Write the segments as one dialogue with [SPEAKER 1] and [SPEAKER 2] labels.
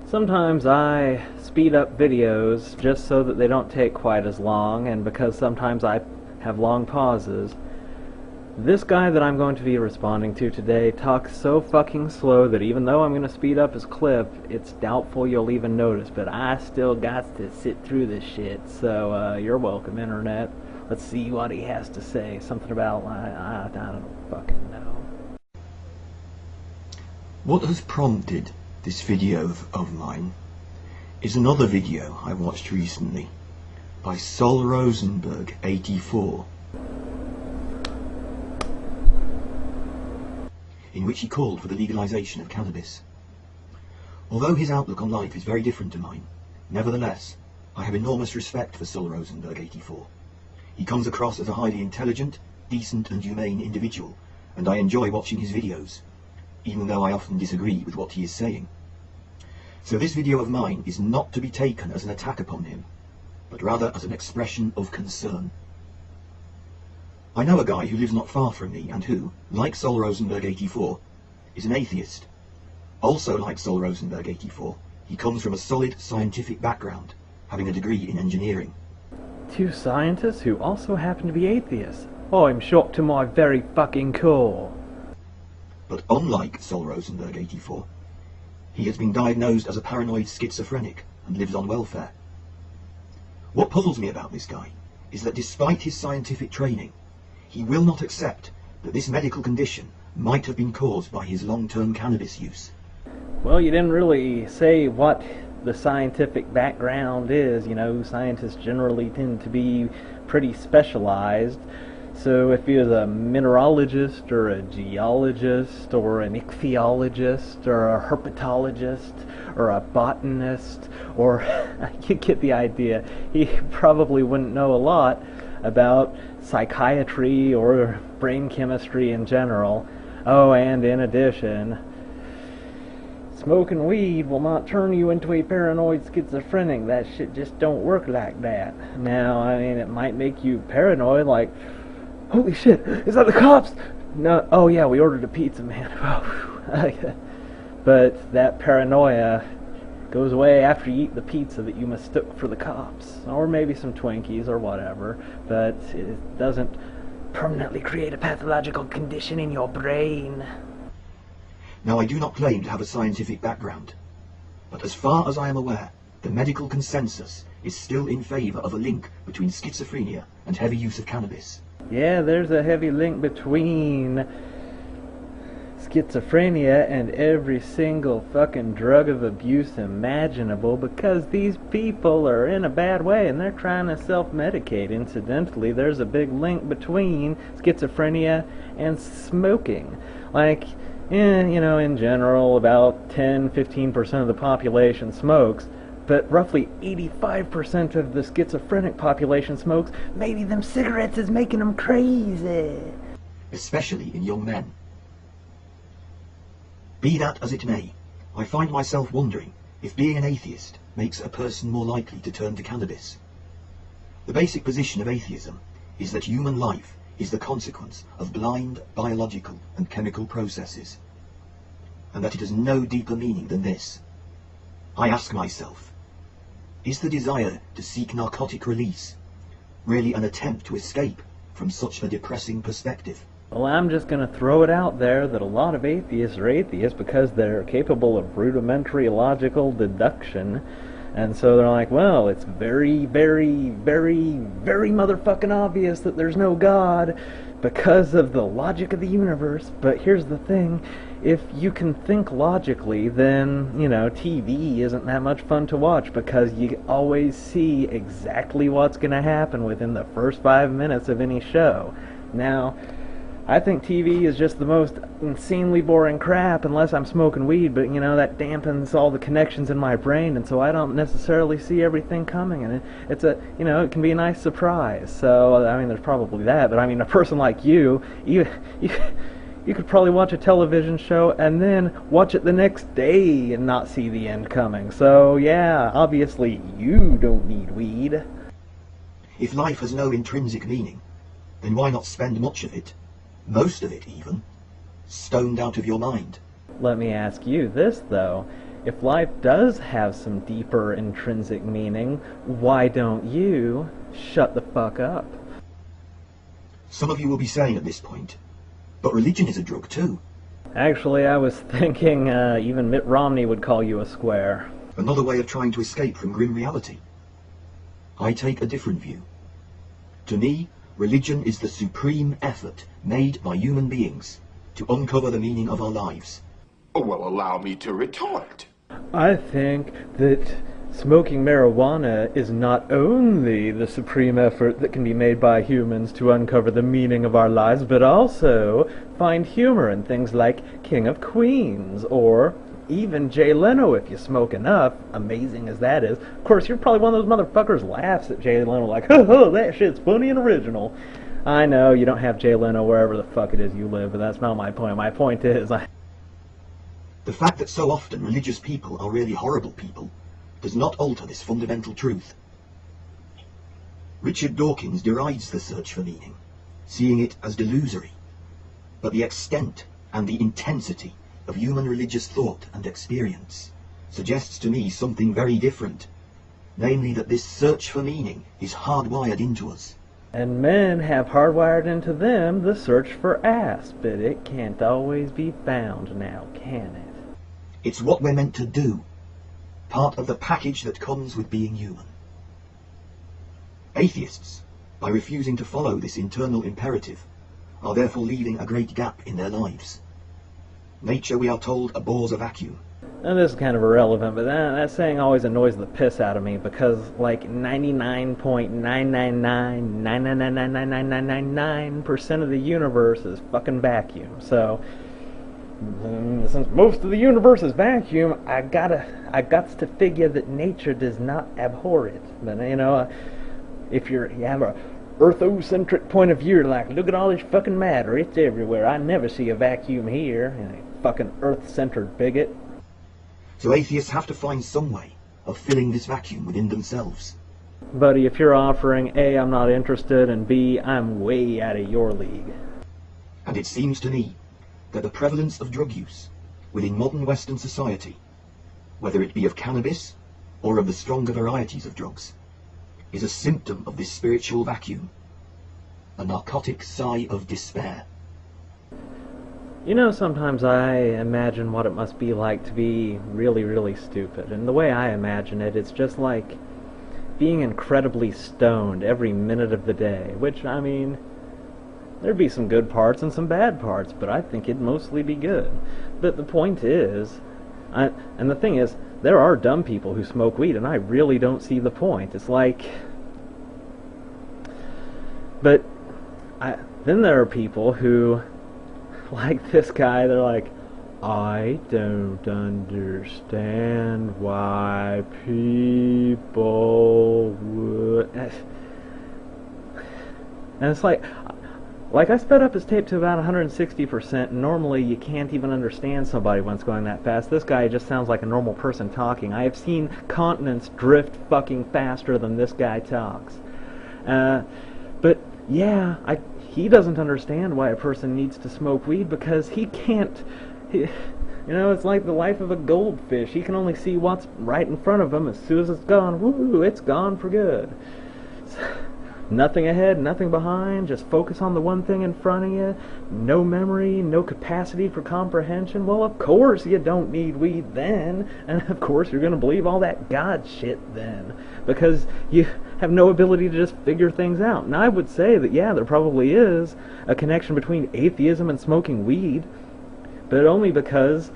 [SPEAKER 1] Sometimes I speed up videos just so that they don't take quite as long, and because sometimes I have long pauses. This guy that I'm going to be responding to today talks so fucking slow that even though I'm going to speed up his clip, it's doubtful you'll even notice, but I still got to sit through this shit, so you're welcome, Internet. Let's see what he has to say. Something about, I don't fucking know.
[SPEAKER 2] What has prompted this video of mine is another video I watched recently by Sol Rosenberg 84, in which he called for the legalization of cannabis. Although his outlook on life is very different to mine, nevertheless, I have enormous respect for Sol Rosenberg 84. He comes across as a highly intelligent, decent and humane individual, and I enjoy watching his videos, even though I often disagree with what he is saying. So this video of mine is not to be taken as an attack upon him, but rather as an expression of concern. I know a guy who lives not far from me and who, like Sol Rosenberg 84, is an atheist. Also like Sol Rosenberg 84, he comes from a solid scientific background, having a degree in engineering.
[SPEAKER 1] Two scientists who also happen to be atheists. I'm shocked to my very fucking core.
[SPEAKER 2] But unlike Sol Rosenberg 84, he has been diagnosed as a paranoid schizophrenic and lives on welfare. What puzzles me about this guy is that despite his scientific training, he will not accept that this medical condition might have been caused by his long-term cannabis use.
[SPEAKER 1] Well, you didn't really say what the scientific background is. You know, scientists generally tend to be pretty specialized. So if he was a mineralogist or a geologist or an ichthyologist or a herpetologist or a botanist, or you get the idea, he probably wouldn't know a lot about psychiatry or brain chemistry in general. Oh, and in addition, smoking weed will not turn you into a paranoid schizophrenic. That shit just don't work like that. Now, I mean, it might make you paranoid, like, holy shit, is that the cops? No, oh yeah, we ordered a pizza, man. But that paranoia goes away after you eat the pizza that you mistook for the cops. Or maybe some Twinkies or whatever. But it doesn't permanently create a pathological condition in your brain.
[SPEAKER 2] Now, I do not claim to have a scientific background, but as far as I am aware, the medical consensus is still in favour of a link between schizophrenia and heavy use of cannabis.
[SPEAKER 1] Yeah, there's a heavy link between schizophrenia and every single fucking drug of abuse imaginable, because these people are in a bad way and they're trying to self-medicate. Incidentally, there's a big link between schizophrenia and smoking. Like, in general, about 10-15% of the population smokes, but roughly 85% of the schizophrenic population smokes. Maybe them cigarettes is making them crazy.
[SPEAKER 2] Especially in young men. Be that as it may, I find myself wondering if being an atheist makes a person more likely to turn to cannabis. The basic position of atheism is that human life is the consequence of blind biological and chemical processes, and that it has no deeper meaning than this. I ask myself, is the desire to seek narcotic release really an attempt to escape from such a depressing perspective?
[SPEAKER 1] Well, I'm just going to throw it out there that a lot of atheists are atheists because they're capable of rudimentary logical deduction. And so they're like, well, it's very, very, very, very motherfucking obvious that there's no God because of the logic of the universe. But here's the thing. If you can think logically, then, TV isn't that much fun to watch because you always see exactly what's going to happen within the first 5 minutes of any show. Now, I think TV is just the most insanely boring crap unless I'm smoking weed, but that dampens all the connections in my brain, and so I don't necessarily see everything coming, and it's it can be a nice surprise. So, I mean, there's probably that, but I mean, a person like you could probably watch a television show and then watch it the next day and not see the end coming. So, yeah, obviously you don't need weed.
[SPEAKER 2] If life has no intrinsic meaning, then why not spend much of it, most of it even, stoned out of your mind?
[SPEAKER 1] Let me ask you this, though. if life does have some deeper intrinsic meaning, why don't you shut the fuck up?
[SPEAKER 2] Some of you will be saying at this point, but religion is a drug too.
[SPEAKER 1] Actually, I was thinking even Mitt Romney would call you a square.
[SPEAKER 2] Another way of trying to escape from grim reality. I take a different view. To me, religion is the supreme effort made by human beings to uncover the meaning of our lives.
[SPEAKER 3] Oh, well, allow me to retort.
[SPEAKER 1] I think that smoking marijuana is not only the supreme effort that can be made by humans to uncover the meaning of our lives, but also find humor in things like King of Queens, or even Jay Leno if you smoke enough, amazing as that is. Of course, you're probably one of those motherfuckers laughs at Jay Leno like, oh, that shit's funny and original. I know, you don't have Jay Leno wherever the fuck it is you live, but that's not my point. My point is,
[SPEAKER 2] The fact that so often religious people are really horrible people does not alter this fundamental truth. Richard Dawkins derides the search for meaning, seeing it as delusory. But the extent and the intensity of human religious thought and experience suggests to me something very different, namely that this search for meaning is hardwired into us.
[SPEAKER 1] and men have hardwired into them the search for ass, but it can't always be found now, can it?
[SPEAKER 2] It's what we're meant to do, part of the package that comes with being human. Atheists, by refusing to follow this internal imperative, are therefore leaving a great gap in their lives. Nature, we are told, abhors a vacuum.
[SPEAKER 1] And this is kind of irrelevant, but that saying always annoys the piss out of me because like 99.999999999% of the universe is fucking vacuum. So since most of the universe is vacuum, I got to figure that nature does not abhor it. But if you have a earthocentric point of view, you're like, look at all this fucking matter, it's everywhere. I never see a vacuum here. Fucking earth-centered bigot.
[SPEAKER 2] So atheists have to find some way of filling this vacuum within themselves.
[SPEAKER 1] Buddy, if you're offering A, I'm not interested, and B, I'm way out of your league.
[SPEAKER 2] And it seems to me that the prevalence of drug use within modern Western society, whether it be of cannabis or of the stronger varieties of drugs, is a symptom of this spiritual vacuum, a narcotic sigh of despair.
[SPEAKER 1] Sometimes I imagine what it must be like to be really, really stupid. And the way I imagine it, it's just like being incredibly stoned every minute of the day. Which, there'd be some good parts and some bad parts, but I think it'd mostly be good. But the point is, and the thing is, there are dumb people who smoke weed, and I really don't see the point. It's like... But then there are people who... like this guy, they're like, I don't understand why people would... And it's like I sped up his tape to about 160%, and normally you can't even understand somebody when it's going that fast. This guy just sounds like a normal person talking. I have seen continents drift fucking faster than this guy talks. But yeah, he doesn't understand why a person needs to smoke weed because he can't... it's like the life of a goldfish. He can only see what's right in front of him. As soon as it's gone, woo, it's gone for good. Nothing ahead, nothing behind, just focus on the one thing in front of you. No memory, no capacity for comprehension. Well, of course you don't need weed then. And of course you're going to believe all that God shit then. Because you have no ability to just figure things out. And I would say that, yeah, there probably is a connection between atheism and smoking weed. But only because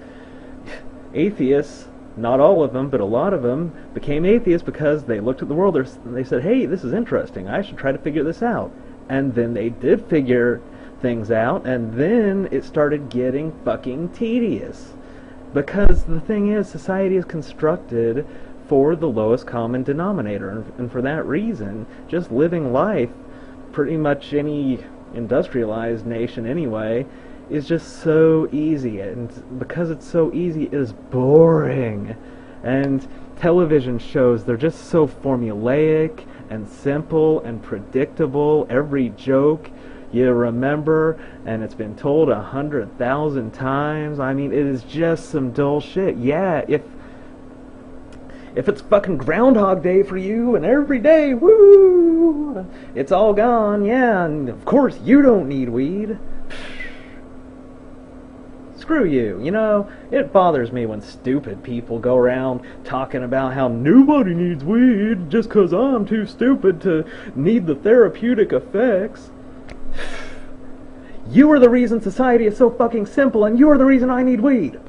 [SPEAKER 1] atheists... not all of them, but a lot of them became atheists because they looked at the world and they said, hey, this is interesting, I should try to figure this out. And then they did figure things out, and then it started getting fucking tedious. Because the thing is, society is constructed for the lowest common denominator, and for that reason, just living life, pretty much any industrialized nation anyway, is just so easy, and because it's so easy, it is boring. And television shows, they're just so formulaic and simple and predictable. Every joke you remember, and it's been told 100,000 times. It is just some dull shit. Yeah, If it's fucking Groundhog Day for you and every day, woo, it's all gone, yeah, and of course you don't need weed. Screw you, you know, it bothers me when stupid people go around talking about how nobody needs weed just 'cause I'm too stupid to need the therapeutic effects. You are the reason society is so fucking simple, and you are the reason I need weed.